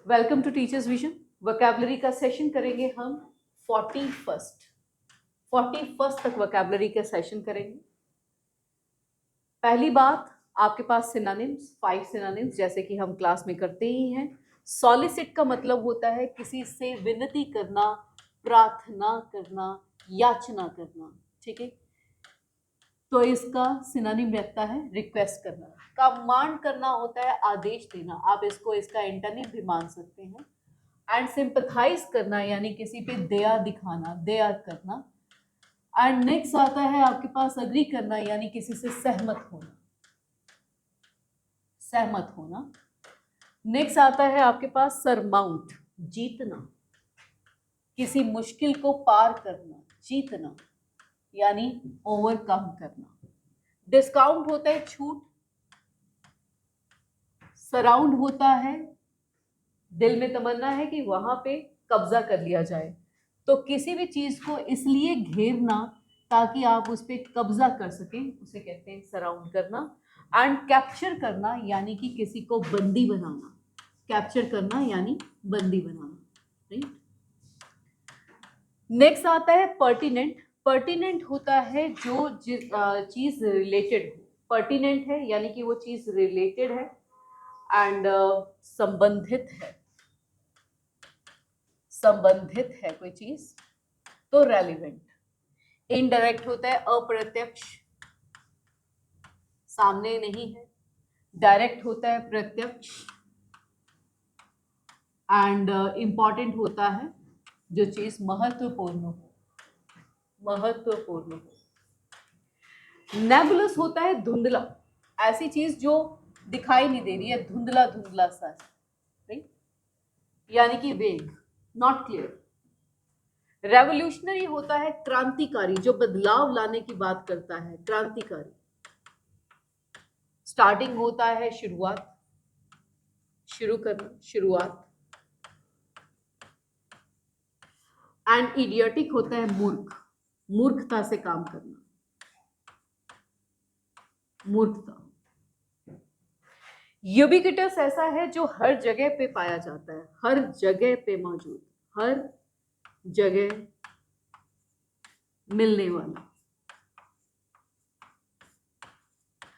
Welcome to teachers vision. Vocabulary का session करेंगे हम 41st तक वोकैबुलरी का सेशन करेंगे। पहली बात, आपके पास सिनोनिम्स 5 सिनोनिम्स जैसे कि हम क्लास में करते ही हैं। सॉलिसिट का मतलब होता है किसी से विनती करना, प्रार्थना करना, याचना करना, ठीक है। तो इसका सिनोनिम रहता है रिक्वेस्ट करना। कमांड करना होता है आदेश देना, आप इसको इसका एंटोनिम भी मान सकते हैं। एंड सिंपथाइज करना यानी किसी पे दया दिखाना, दया करना। एंड नेक्स्ट आता है आपके पास अग्री करना यानी किसी से सहमत होना, सहमत होना। नेक्स्ट आता है आपके पास सरमाउंट, जीतना, किसी मुश्किल को पार करना, जीतना यानी ओवरकम करना। डिस्काउंट होता है छूट, सराउंड होता है दिल में तमन्ना है कि वहां पे कब्जा कर लिया जाए, तो किसी भी चीज को इसलिए घेरना ताकि आप उस पर कब्जा कर सकें, उसे कहते हैं सराउंड करना। एंड कैप्चर करना यानी कि किसी को बंदी बनाना, कैप्चर करना यानी बंदी बनाना, राइट। नेक्स्ट आता है पर्टिनेंट। पर्टिनेंट होता है जो चीज रिलेटेड हो, पर्टिनेंट है यानी कि वो चीज रिलेटेड है एंड संबंधित है, संबंधित है कोई चीज, तो रेलिवेंट। इनडायरेक्ट होता है अप्रत्यक्ष, सामने नहीं है। डायरेक्ट होता है प्रत्यक्ष। एंड इंपॉर्टेंट होता है जो चीज महत्वपूर्ण हो, महत्वपूर्ण हो। नेबुलस होता है धुंधला, ऐसी चीज जो दिखाई नहीं दे रही है, धुंधला धुंधला सा, राइट, यानी कि वेग, नॉट क्लियर। रेवोल्यूशनरी होता है क्रांतिकारी, जो बदलाव लाने की बात करता है, क्रांतिकारी। स्टार्टिंग होता है शुरुआत, शुरू करना, शुरुआत। एंड इडियोटिक होता है मूर्ख, मूर्खता से काम करना, मूर्खता। यूबिक्विटस ऐसा है जो हर जगह पे पाया जाता है, हर जगह पे मौजूद, हर जगह मिलने वाला,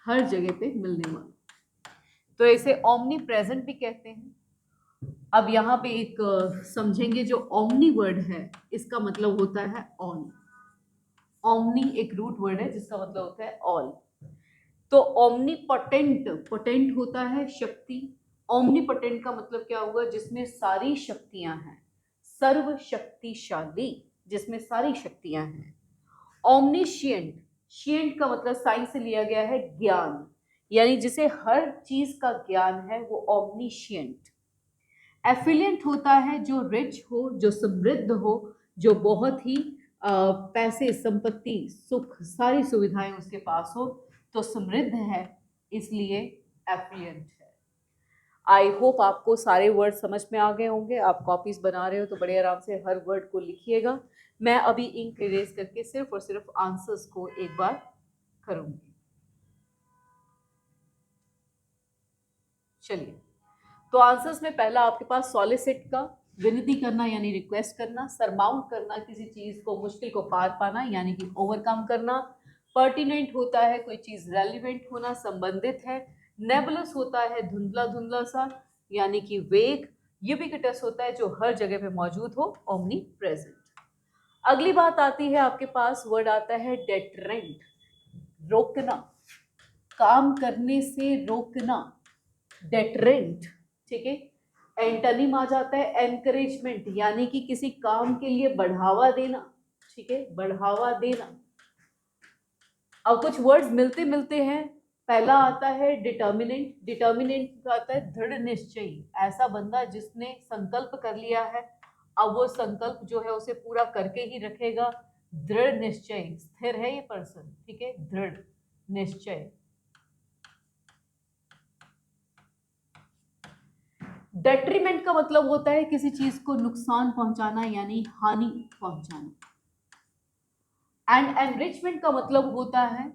हर जगह पे मिलने वाला, तो इसे ओमनी प्रेजेंट भी कहते हैं। अब यहाँ पे एक समझेंगे, जो ओमनी वर्ड है इसका मतलब होता है ऑल। ओमनी एक रूट वर्ड है जिसका मतलब होता है ऑल। तो ओमनीपोटेंट, पोटेंट होता है शक्ति। ओमनीपोटेंट का मतलब क्या होगा, जिसमें सारी शक्तियां हैं, सर्वशक्तिशाली, जिसमें सारी शक्तियां हैं। ओमनीशिएंट, शिएंट का मतलब साइंस से लिया गया है ज्ञान, यानी जिसे हर चीज का ज्ञान है वो ओमनीशिएंट। एफिलिएंट होता है जो रिच हो, जो समृद्ध हो, जो बहुत ही पैसे, संपत्ति, सुख, सारी सुविधाएं उसके पास हो, तो समृद्ध है, इसलिए एफिलिएंट है। आई होप आपको सारे वर्ड समझ में आ गए होंगे। आप कॉपीज बना रहे हो तो बड़े आराम से हर वर्ड को लिखिएगा। मैं अभी इंक इरेज करके सिर्फ और सिर्फ आंसर्स को एक बार करूंगी। चलिए, तो आंसर्स में पहला आपके पास सॉलिसिट का, विनती करना यानी रिक्वेस्ट करना। सरमाउंट करना, किसी चीज को, मुश्किल को पार पाना यानी कि ओवरकम करना। पर्टिनेंट होता है कोई चीज रेलिवेंट होना, संबंधित है। नेबुलस होता है धुंधला धुंधला सा यानी कि वेग। यूबिक्विटस होता है जो हर जगह पे मौजूद हो, ओमनी प्रेजेंट। अगली बात आती है आपके पास, वर्ड आता है डेटरेंट, रोकना, काम करने से रोकना, डेटरेंट, ठीक है। एंटोनिम आ जाता है एनकरेजमेंट, यानी कि किसी काम के लिए बढ़ावा देना, ठीक है, बढ़ावा देना। अब कुछ वर्ड्स मिलते मिलते हैं। पहला आता है डिटर्मिनेंट, डिटर्मिनेंट आता है दृढ़ निश्चयी, ऐसा बंदा जिसने संकल्प कर लिया है, अब वो संकल्प जो है उसे पूरा करके ही रखेगा। दृढ़ निश्चय, स्थिर है ये पर्सन, ठीक है, दृढ़ निश्चय। डेट्रीमेंट का मतलब होता है किसी चीज को नुकसान पहुंचाना यानी हानि पहुंचाना। एंड एनरिचमेंट का मतलब होता है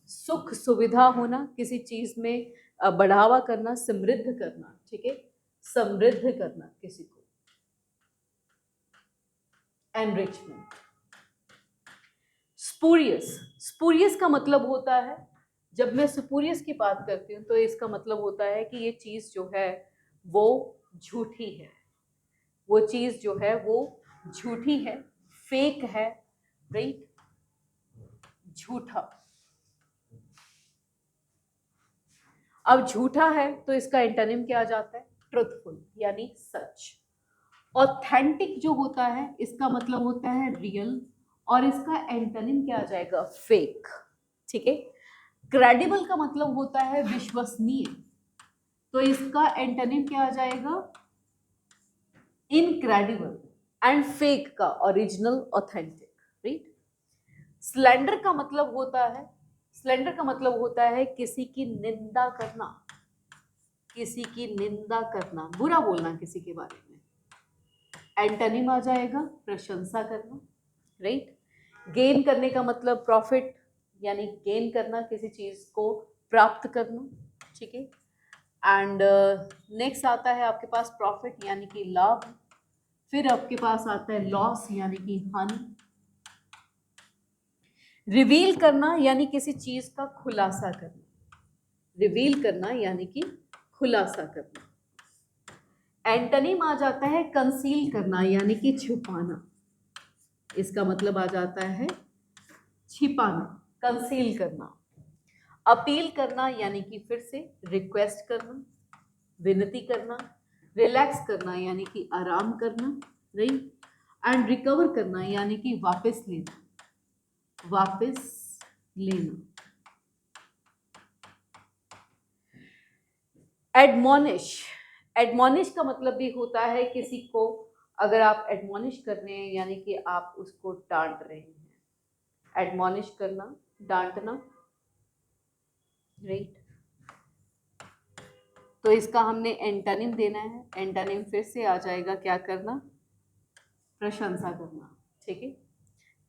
सुख सुविधा होना, किसी चीज में बढ़ावा करना, समृद्ध करना, ठीक है। समृद्ध करना किसी को, एनरिचमेंट। स्पूरियस, स्पूरियस का मतलब होता है, जब मैं स्पूरियस की बात करती हूँ तो इसका मतलब होता है कि ये चीज़ जो है वो झूठी है, वो चीज़ जो है वो झूठी है, फेक है, राइट, झूठा। अब झूठा है तो इसका एंटोनिम क्या आ जाता है? ट्रुथफुल, यानी सच। ऑथेंटिक जो होता है इसका मतलब होता है रियल, और इसका एंटोनिम क्या आ जाएगा? फेक, ठीक है। क्रेडिबल का मतलब होता है विश्वसनीय, तो इसका एंटोनिम क्या आ जाएगा? इनक्रेडिबल। एंड फेक का ओरिजिनल, ऑथेंटिक, राइट। स्लैंडर का मतलब होता है, स्लैंडर का मतलब होता है किसी की निंदा करना, किसी की निंदा करना, बुरा बोलना किसी के बारे में। एंटोनिम आ जाएगा प्रशंसा करना, राइट। गेन करने का मतलब प्रॉफिट, यानी गेन करना, किसी चीज को प्राप्त करना, ठीक है। एंड नेक्स्ट आता है आपके पास प्रॉफिट यानी कि लाभ, फिर आपके पास आता है लॉस यानी कि हानि। रिवील करना यानी किसी चीज का खुलासा करना, रिवील करना यानी कि खुलासा करना। एंटोनिम आ जाता है कंसील करना यानी कि छुपाना, इसका मतलब आ जाता है छिपाना, कंसील करना। अपील करना यानी कि फिर से रिक्वेस्ट करना, विनती करना। रिलैक्स करना यानी कि आराम करना, राइट। एंड रिकवर करना यानी कि वापस लेना, वापस लेना। एडमोनिश, एडमोनिश का मतलब भी होता है किसी को अगर आप एडमोनिश कर रहे हैं यानी कि आप उसको डांट रहे हैं। एडमोनिश करना, डांटना, राइट। तो इसका हमने एंटोनिम देना है, एंटोनिम फिर से आ जाएगा क्या करना? प्रशंसा करना, ठीक है।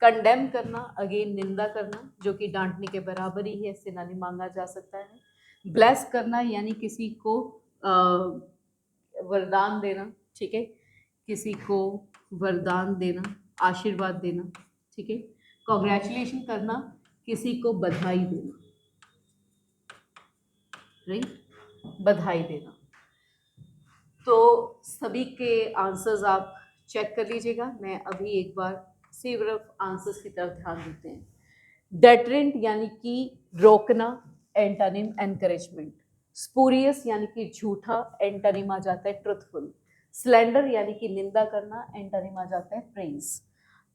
कंडेम करना, अगेन निंदा करना, जो कि डांटने के बराबर ही है, सिनोनिम मांगा जा सकता है। ब्लेस करना यानी किसी को वरदान देना, ठीक है, किसी को वरदान देना, आशीर्वाद देना, ठीक है। कॉन्ग्रेचुलेशन करना, किसी को बधाई देना, राइट, बधाई देना। तो सभी के आंसर्स आप चेक कर लीजिएगा। मैं अभी एक बार सिर्फ आंसर्स की तरफ ध्यान देते हैं। डेटरेंट यानी कि रोकना, एंटोनिम एनकरेजमेंट। स्पूरियस यानी कि झूठा, एंटोनिम आ जाता है ट्रुथफुल। स्लैंडर यानी कि निंदा करना, एंटोनिम आ जाता है प्रेज।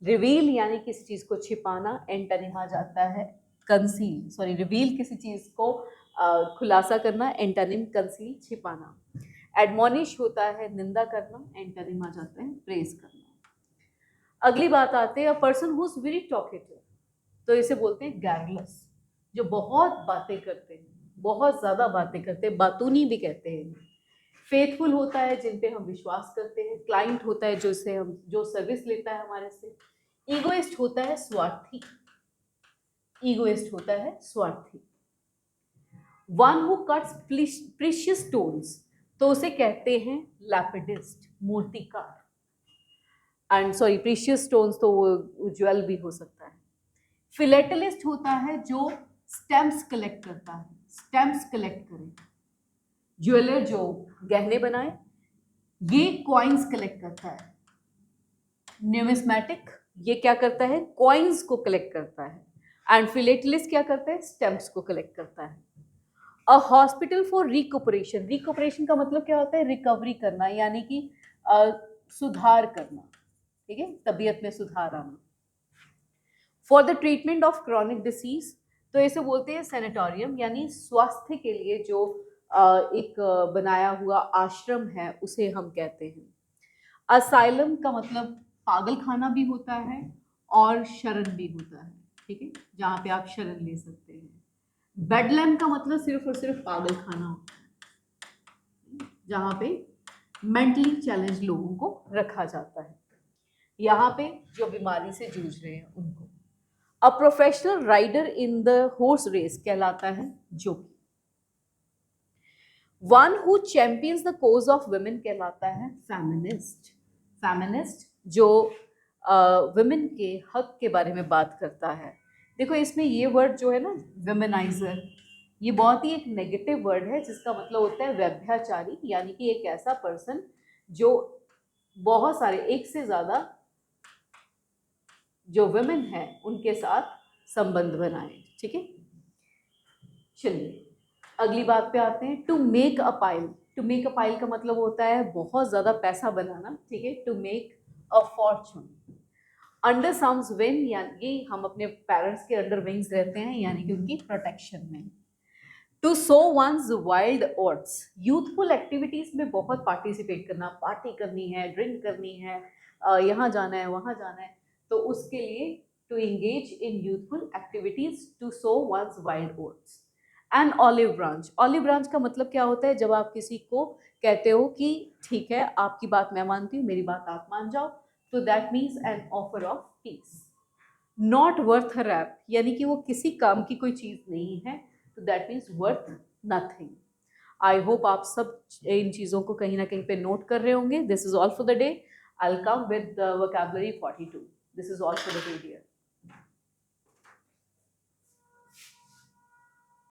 रिवील यानी किसी चीज को छिपाना, एंटोनिम आ जाता है कंसील, सॉरी, रिवील किसी चीज को खुलासा करना, एंटोनिम कंसील, छिपाना। एडमोनिश होता है निंदा करना, एंटोनिम आ जाता है प्रेज करना। अगली बात आते हैं, a person who is very talkative, तो इसे बोलते हैं गैरलेस, जो बहुत बातें करते हैं, बहुत ज्यादा बातें करते हैं, बातूनी भी कहते हैं। फेथफुल होता है जिन पे हम विश्वास करते हैं। क्लाइंट होता है जो से हम जो सर्विस लेता है हमारे से। ईगोइस्ट होता है स्वार्थी, ईगोइस्ट होता है स्वार्थी। One who cuts precious stones, तो उसे कहते हैं लैपिडिस्ट, मूर्तिकार। एंड सॉरी, प्रीशियस स्टोन्स तो वो ज्वेल भी हो सकता है। फिलेटलिस्ट होता है जो स्टैम्प्स कलेक्ट करता है, स्टैम्प्स कलेक्ट करे। ज्वेलर जो गहने बनाए, ये कॉइन्स कलेक्ट करता है। न्यूमिस्मेटिक, ये क्या करता है? कॉइन्स को कलेक्ट करता है। एंड फिलेटलिस्ट क्या करता है? स्टैम्प्स को कलेक्ट करता है। अ हॉस्पिटल फॉर रिकूपरेशन, रिकूपरेशन का मतलब क्या होता है? रिकवरी करना, यानी कि सुधार करना, ठीक है, तबीयत में सुधार आना। For the treatment of chronic disease, तो इसे बोलते हैं सैनिटोरियम, यानी स्वास्थ्य के लिए जो एक बनाया हुआ आश्रम है उसे हम कहते हैं। असाइलम का मतलब पागल खाना भी होता है और शरण भी होता है, ठीक है, जहाँ पे आप शरण ले सकते हैं। बेडलैम का मतलब सिर्फ और सिर्फ पागल खाना होता है, जहाँ पे मेंटली चैलेंज लोगों को रखा जाता है, यहाँ पे जो बीमारी से जूझ रहे हैं उनको। A professional rider in the horse race कहलाता है jockey. One who champions the cause of women कहलाता है फेमिनिस्ट। फेमिनिस्ट जो वुमेन के हक के बारे में बात करता है। देखो इसमें ये वर्ड जो है ना, वुमेनाइजर, ये बहुत ही एक नेगेटिव वर्ड है जिसका मतलब होता है व्यभिचारी, यानी कि एक ऐसा पर्सन जो बहुत सारे, एक से ज़्यादा जो वुमेन है उनके साथ संबंध बनाए। ठीक है, चलिए अगली बात पे आते हैं। To make a pile. To make a pile का मतलब होता है बहुत ज़्यादा पैसा बनाना। ठीक है, to make a fortune. Under someone's wing, यानी हम अपने पेरेंट्स के अंडर विंग्स रहते हैं, यानी कि उनकी प्रोटेक्शन में। To sow one's wild oats. Youthful activities में बहुत पार्टिसिपेट करना, पार्टी करनी है, ड्रिंक करनी है, यहाँ जाना है, वहाँ जाना है, तो उसके लिए to engage in youthful activities, to sow one's wild oats. And olive branch. Olive branch का मतलब क्या होता है? जब आप किसी को कहते हो कि ठीक है आपकी बात मैं मानती हूँ, मेरी बात आप मान जाओ, तो that means an offer of peace. Not worth a rap, यानी कि वो किसी काम की कोई चीज़ नहीं है, तो that means worth nothing. I hope आप सब इन चीज़ों को कहीं ना कहीं पे नोट कर रहे होंगे। This is all for the day. I will come with the vocabulary 42। This is all for the day dear.